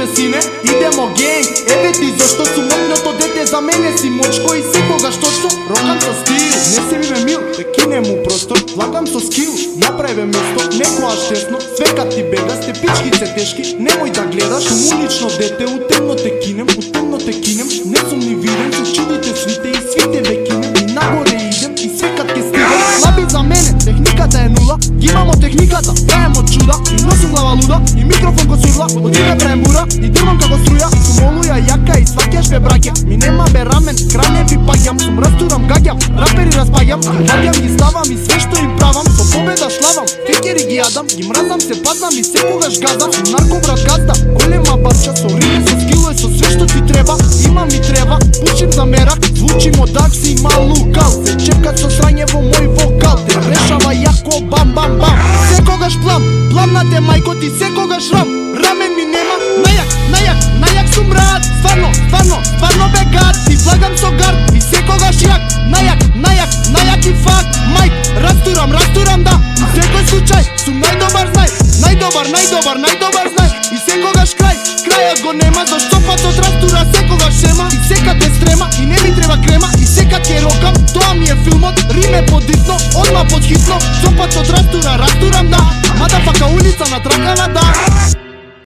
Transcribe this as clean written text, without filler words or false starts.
сме сине, идемо генг. Еве ти зашто сум мокното дете, за мене си мочко и секогаш точно рокам со стил. Не се ми ме мил, те кинем у простор, влагам со скил. Направе место, некојаш тесно, свекат ти бега, степичките тешки. Немој да гледаш, сум улично дете, у темно те кинем, у темно те кинем. Не сум ни виден, се чудите свите и свите ве кинем. И нагоре идем, и свекат ке стигам. Слаби за мене, техниката е нула, ги имамо техниката, правим од чуда. И носим глава луда, и микрофон го сурла, од име правим бура, и дрмам како струја. Сум олуја јака и сваќаш бе браќа. Ми нема бе рамен, кране ви паѓам, сум растурам, гаѓам, рапери распаѓам. Ваѓам ги ставам и све што им правам, со победа шлавам, фекери ги јадам, ги мразам, се пазнам и секогаш газам. Сум наркобрат газда, голема бача, со риме, со скило и со све што ти треба. Имам и треба, пушим за мерак, звучим од акси малукал. Се чекат со срање во мој вокал, те решава јако бам бам бам. Секогаш плам, пламнате мајко ти секогаш рам. Рамен ми нема, најак сум рад. Стварно бе гад, ти влагам со гард и секогаш јак. Најак и факт, мајк, растурам да. У секој случај сум најдобар знај, најдобар знај. И секогаш крајот го нема, зашто патот растура секогаш сема. И секад е стрема, и не ми треба крема, и секад ке рокам, тоа ми е филмот. Риме подитно, одма подхитно, зашто патот растурам да. Мадафака улица на тракана да.